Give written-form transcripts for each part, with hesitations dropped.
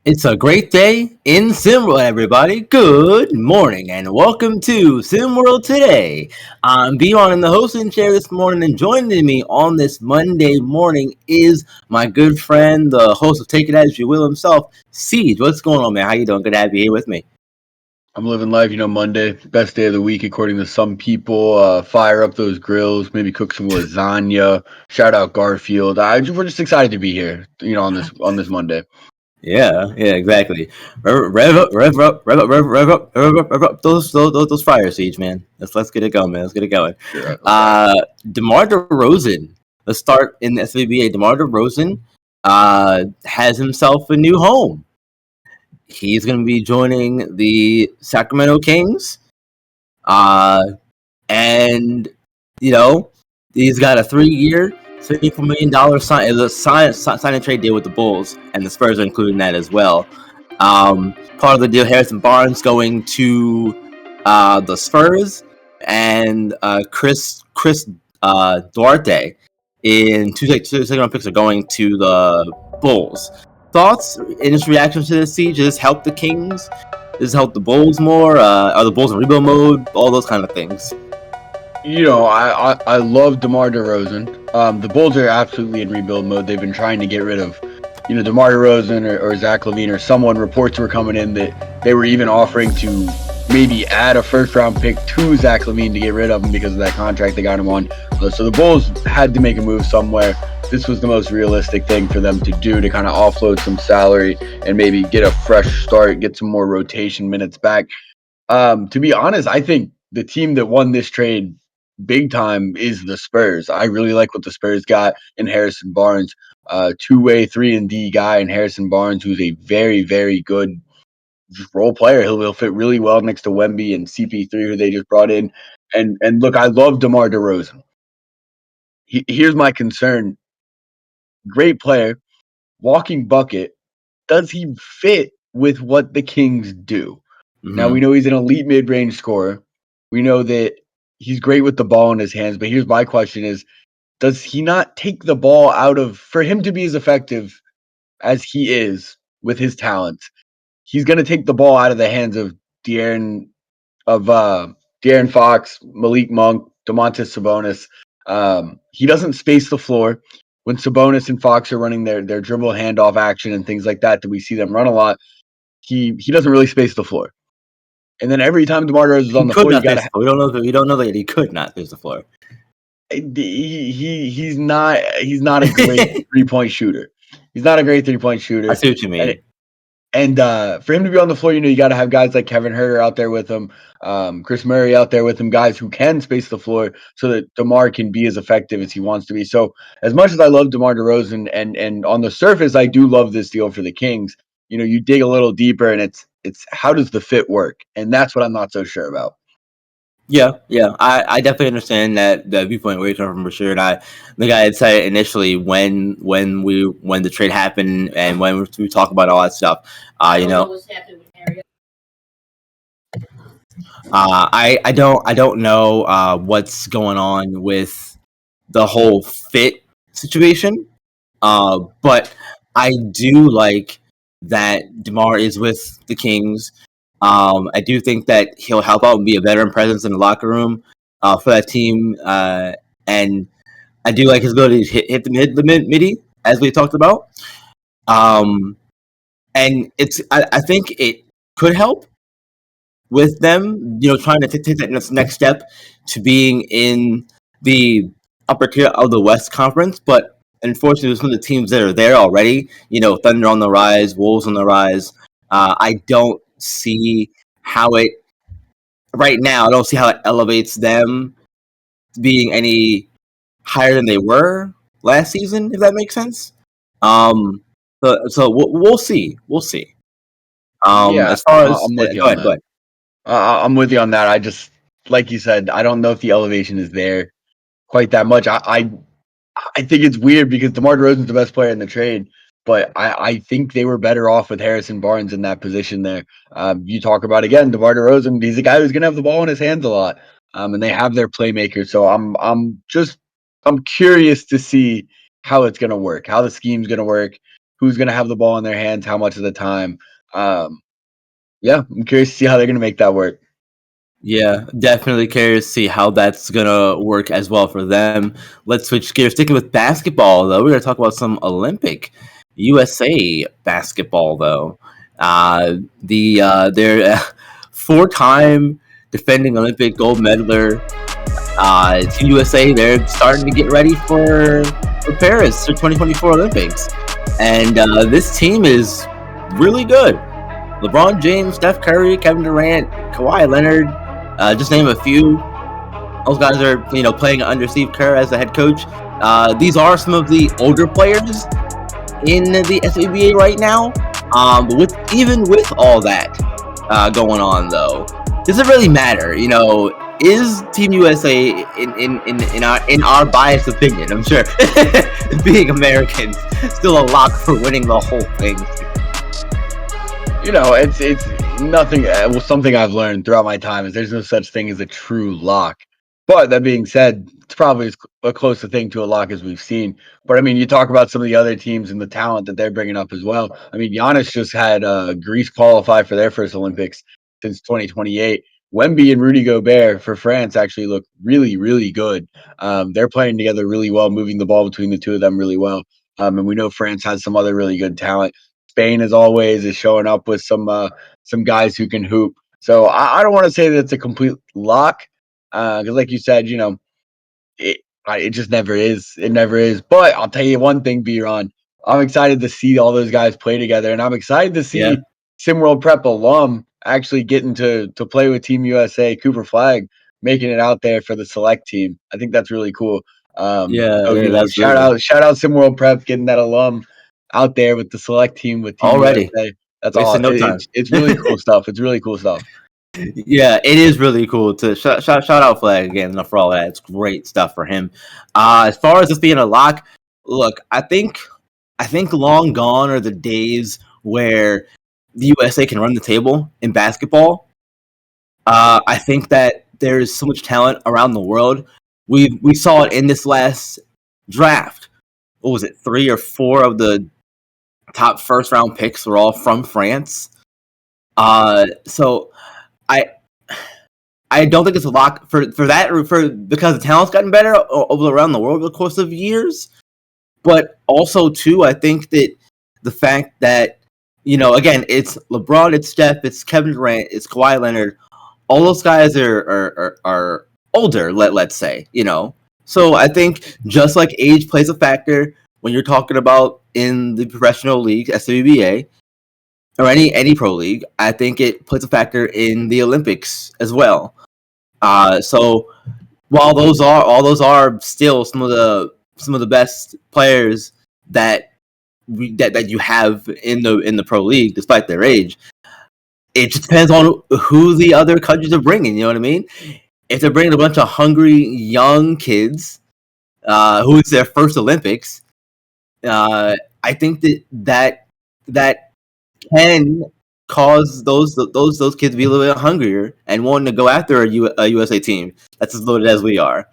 It's a great day in SimWorld, everybody. Good morning and welcome to SimWorld Today. I'm Bjorn in the hosting chair this morning, and joining me on this Monday morning is my good friend, the host of Take It As You Will himself, Ceej. What's going on, man? How you doing? Good to have you here with me. I'm living life, Monday, best day of the week according to some people. Fire up those grills, maybe cook some lasagna. Shout out Garfield. We're just excited to be here, on this Monday. Yeah, exactly. Rev up those fires, Siege, man. Let's get it going, man. Let's get it going. Sure. DeMar DeRozan. Let's start in the SVBA. DeMar DeRozan has himself a new home. He's going to be joining the Sacramento Kings, and he's got a 3-year, $34 million sign and trade deal with the Bulls, and the Spurs are including that as well. Part of the deal, Harrison Barnes going to the Spurs, and Chris Duarte in two second-round picks are going to the Bulls. Thoughts, initial reactions to this siege? Does this help the Kings? Does this help the Bulls more? Are the Bulls in rebuild mode? All those kind of things. I love DeMar DeRozan. The Bulls are absolutely in rebuild mode. They've been trying to get rid of, DeMar DeRozan or Zach LaVine or someone. Reports were coming in that they were even offering to maybe add a first-round pick to Zach LaVine to get rid of him because of that contract they got him on. So the Bulls had to make a move somewhere. This was the most realistic thing for them to do to kind of offload some salary and maybe get a fresh start, get some more rotation minutes back. To be honest, I think the team that won this trade big time is the Spurs. I really like what the Spurs got in Harrison Barnes, two-way 3-and-D guy in Harrison Barnes, who's a very, very good role player. He'll fit really well next to Wemby and CP3, who they just brought in. And look, I love DeMar DeRozan. Here's my concern. Great player, walking bucket. Does he fit with what the Kings do? Mm-hmm. Now, we know he's an elite mid-range scorer. We know that he's great with the ball in his hands. But here's my question is, does he not take the ball out of, for him to be as effective as he is with his talents, he's going to take the ball out of the hands of De'Aaron Fox, Malik Monk, Domantas Sabonis. He doesn't space the floor. When Sabonis and Fox are running their dribble handoff action and things like that we see them run a lot, he doesn't really space the floor. And then every time DeMar DeRozan is on the floor, you got to. We don't know that he could not space the floor. He's not a great 3-point shooter. He's not a great 3-point shooter. I see what you mean. And for him to be on the floor, you got to have guys like Kevin Huerter out there with him, Chris Murray out there with him, guys who can space the floor so that DeMar can be as effective as he wants to be. So as much as I love DeMar DeRozan, and on the surface, I do love this deal for the Kings. You dig a little deeper, and it's how does the fit work? And that's what I'm not so sure about. Yeah, I definitely understand that the viewpoint where you're coming from for sure. And I had said initially when the trade happened and when we talk about all that stuff, I don't know what's going on with the whole fit situation, but I do like that DeMar is with the Kings. I do think that he'll help out and be a veteran presence in the locker room for that team, and I do like his ability to hit the midi, as we talked about. And I think it could help with them, trying to take that next step to being in the upper tier of the West Conference. But unfortunately, some of the teams that are there already, Thunder on the rise, Wolves on the rise, I don't see how it right now. I don't see how it elevates them being any higher than they were last season, if that makes sense. So we'll see. As far as go ahead. I'm with you on that. I just, like you said, I don't know if the elevation is there quite that much. I think it's weird because DeMar DeRozan's the best player in the trade, but I think they were better off with Harrison Barnes in that position there. You talk about, again, DeMar DeRozan, he's a guy who's going to have the ball in his hands a lot, and they have their playmakers. So I'm curious to see how it's going to work, how the scheme's going to work, who's going to have the ball in their hands, how much of the time. Yeah, I'm curious to see how they're going to make that work. Yeah, definitely curious to see how that's gonna work as well for them. Let's switch gears. Sticking with basketball, though, we're gonna talk about some Olympic USA basketball, though. They're four-time defending Olympic gold medaler. Team USA, they're starting to get ready for Paris for 2024 Olympics, and this team is really good. LeBron James, Steph Curry, Kevin Durant, Kawhi Leonard. Just name a few. Those guys are, playing under Steve Kerr as the head coach. These are some of the older players in the SABA right now. But even with all that going on, though, does it really matter? Is Team USA in our biased opinion? I'm sure, being Americans, still a lock for winning the whole thing. It's nothing. Well, something I've learned throughout my time is there's no such thing as a true lock. But that being said, it's probably as close a thing to a lock as we've seen. But I mean, you talk about some of the other teams and the talent that they're bringing up as well. I mean, Giannis just had Greece qualify for their first Olympics since 2028. Wemby and Rudy Gobert for France actually look really, really good. They're playing together really well, moving the ball between the two of them really well. And we know France has some other really good talent. Spain, as always, is showing up with some guys who can hoop. So I don't want to say that it's a complete lock, because, like you said, it just never is. It never is. But I'll tell you one thing, B-Ron. I'm excited to see all those guys play together, and I'm excited to Yeah. see SimWorld Prep alum actually getting to play with Team USA, Cooper Flag, making it out there for the select team. I think that's really cool. That's Shout out SimWorld Prep getting that alum out there with the select team with Team already. USA. That's all. Wasting no time. It's really cool stuff. It's really cool stuff. Yeah, it is really cool to shout out Flag again for all that. It's great stuff for him. As far as this being a lock, look, I think long gone are the days where the USA can run the table in basketball. I think that there's so much talent around the world. We saw it in this last draft. What was it? 3 or 4 of the top first round picks were all from France. So I don't think it's a lock for that, because the talent's gotten better over around the world over the course of years. But also too, I think that the fact that, again, it's LeBron, it's Steph, it's Kevin Durant, it's Kawhi Leonard. All those guys are older, let's say, So I think just like age plays a factor when you're talking about in the professional league, SWBA, or any pro league, I think it plays a factor in the Olympics as well. So while those are still some of the best players that you have in the pro league, despite their age, it just depends on who the other countries are bringing. You know what I mean? If they're bringing a bunch of hungry young kids, who it's their first Olympics, I think that can cause those kids to be a little bit hungrier and wanting to go after a USA team that's as loaded as we are.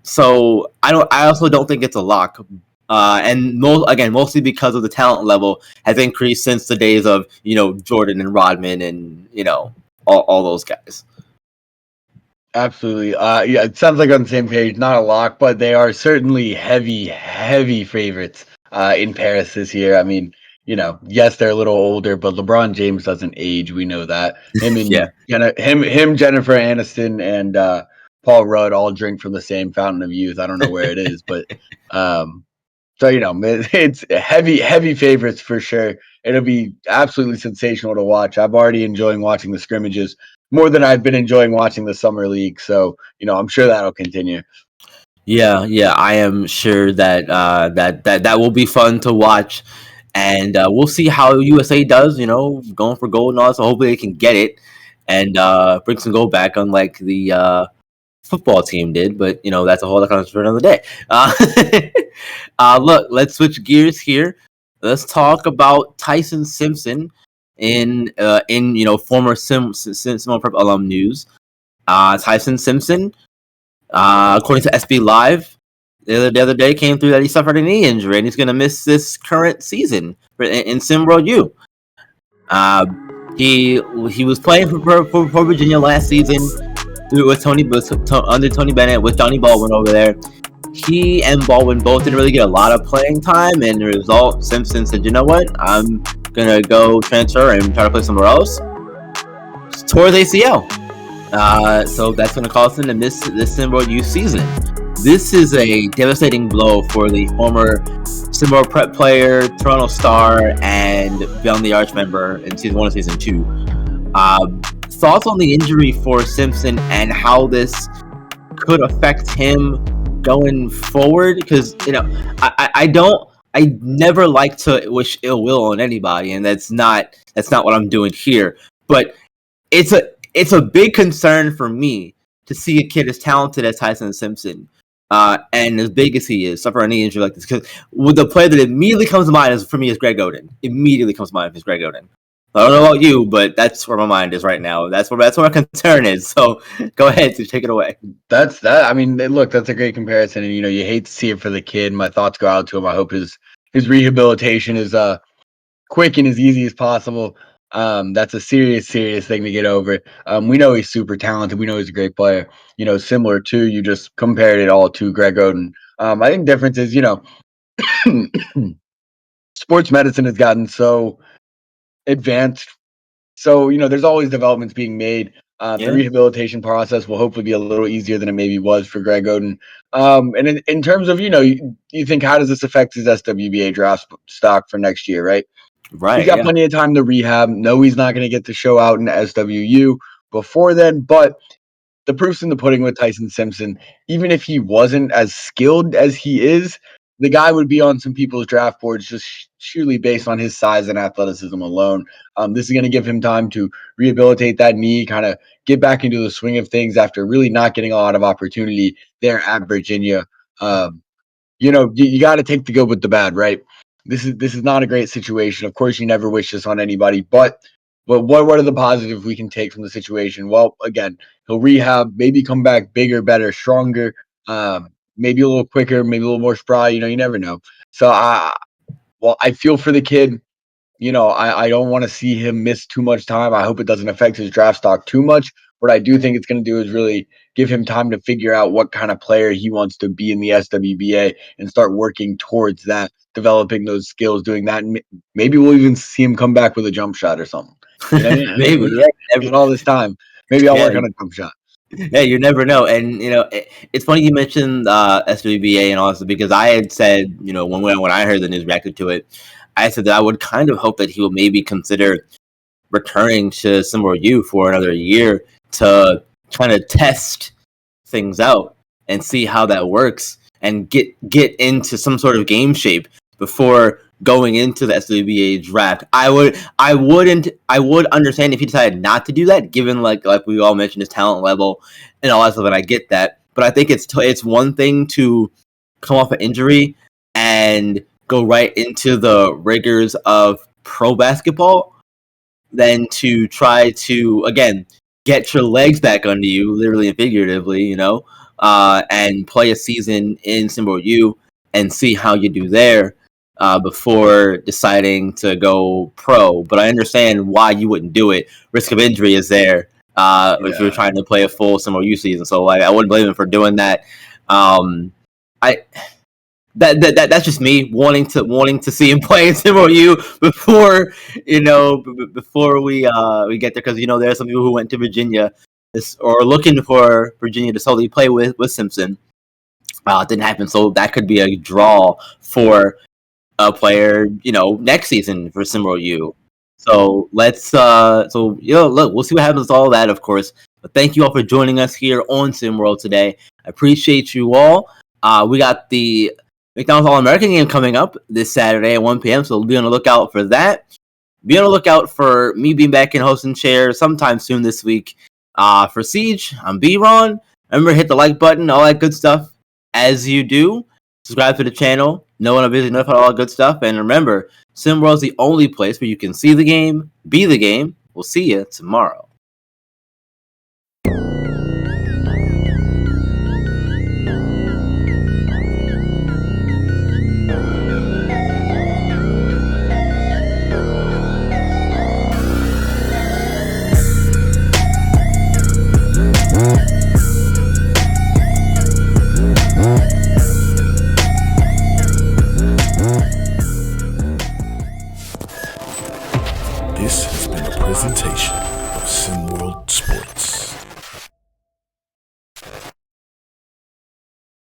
So I also don't think it's a lock. And mostly because of the talent level has increased since the days of Jordan and Rodman and all those guys. Absolutely. Yeah, it sounds like on the same page. Not a lock, but they are certainly heavy favorites in Paris this year. I mean, yes, they're a little older, but LeBron James doesn't age. We know that. Him and Jennifer Aniston and Paul Rudd all drink from the same fountain of youth. I don't know where it is, but so it's heavy favorites for sure. It'll be absolutely sensational to watch. I'm already enjoying watching the scrimmages more than I've been enjoying watching the summer league. So I'm sure that'll continue. Yeah, I am sure that that will be fun to watch, and we'll see how USA does. Going for gold and all. So hopefully they can get it and bring some gold back, unlike the football team did. But that's a whole other conversation for another day. Look, let's switch gears here. Let's talk about Tyson Simpson in former SimWorld Prep alum news. Tyson Simpson, according to SB Live, the other day came through that he suffered a knee injury and he's going to miss this current season in SimWorld U. He was playing for Virginia last season with under Tony Bennett with Johnny Baldwin over there. He and Baldwin both didn't really get a lot of playing time, and the result, Simpson said, "You know what? I'm gonna go transfer and try to play somewhere else." Tore his ACL, so that's gonna cause him to miss this SimWorld U season. This is a devastating blow for the former SimWorld Prep player, Toronto Star, and Beyond the Arch member in Season 1 and Season 2. Thoughts on the injury for Simpson and how this could affect him going forward? Because I never like to wish ill will on anybody, and that's not what I'm doing here. But it's a big concern for me to see a kid as talented as Tyson Simpson, and as big as he is, suffer a knee injury like this. Because the player that immediately comes to mind for me is Greg Oden. Immediately comes to mind is Greg Oden. I don't know about you, but that's where my mind is right now. That's where my concern is. So go ahead, to take it away. That's that. I mean, look, that's a great comparison, and you hate to see it for the kid. My thoughts go out to him. I hope his rehabilitation is quick and as easy as possible. That's a serious thing to get over. We know he's super talented. We know he's a great player. Similar to you just compared it all to Greg Oden. I think the difference is, sports medicine has gotten so advanced. So, there's always developments being made. The rehabilitation process will hopefully be a little easier than it maybe was for Greg Oden. And in terms of, you think, how does this affect his SWBA draft stock for next year, right? Right. He's got plenty of time to rehab. No, he's not going to get to show out in SWU before then, but the proof's in the pudding with Tyson Simpson. Even if he wasn't as skilled as he is, the guy would be on some people's draft boards just surely based on his size and athleticism alone. This is going to give him time to rehabilitate that knee, kind of get back into the swing of things after really not getting a lot of opportunity there at Virginia. You got to take the good with the bad, right? This is not a great situation. Of course, you never wish this on anybody, but what are the positives we can take from the situation? Well, again, he'll rehab, maybe come back bigger, better, stronger, maybe a little quicker, maybe a little more spry. You never know. So I feel for the kid. I don't want to see him miss too much time. I hope it doesn't affect his draft stock too much. What I do think it's going to do is really give him time to figure out what kind of player he wants to be in the SWBA and start working towards that, developing those skills, doing that. And maybe we'll even see him come back with a jump shot or something. Maybe. Got all this time. Maybe I'll work on a jump shot. Yeah, you never know. And it's funny you mentioned SWBA and all this, because I had said, when I heard the news, reacted to it, I said that I would kind of hope that he will maybe consider returning to SimWorld U for another year to kind of test things out and see how that works and get into some sort of game shape before going into the SWBA draft. I would understand if he decided not to do that, given like we all mentioned, his talent level and all that stuff, and I get that. But I think it's one thing to come off an injury and go right into the rigors of pro basketball than to try to, again, get your legs back under you, literally and figuratively, and play a season in SimWorld U and see how you do there before deciding to go pro. But I understand why you wouldn't do it. Risk of injury is there if you're trying to play a full SimWorld U season. So I wouldn't blame him for doing that. That's just me wanting to see him play in SimWorld U before we get there, because there are some people who went to Virginia or looking for Virginia to solely play with Simpson. It didn't happen, so that could be a draw for a player next season for SimWorld U. So let's look, we'll see what happens with all that, of course. But thank you all for joining us here on SimWorld today. I appreciate you all. We got the McDonald's All-American game coming up this Saturday at 1 p.m., so be on the lookout for that. Be on the lookout for me being back in hosting chair sometime soon this week. For Ceej, I'm B-Ron. Remember, hit the like button, all that good stuff. As you do, subscribe to the channel. Know when I'm busy, notify all that good stuff. And remember, SimWorld's the only place where you can see the game, be the game. We'll see you tomorrow. This has been a presentation of SimWorld Sports.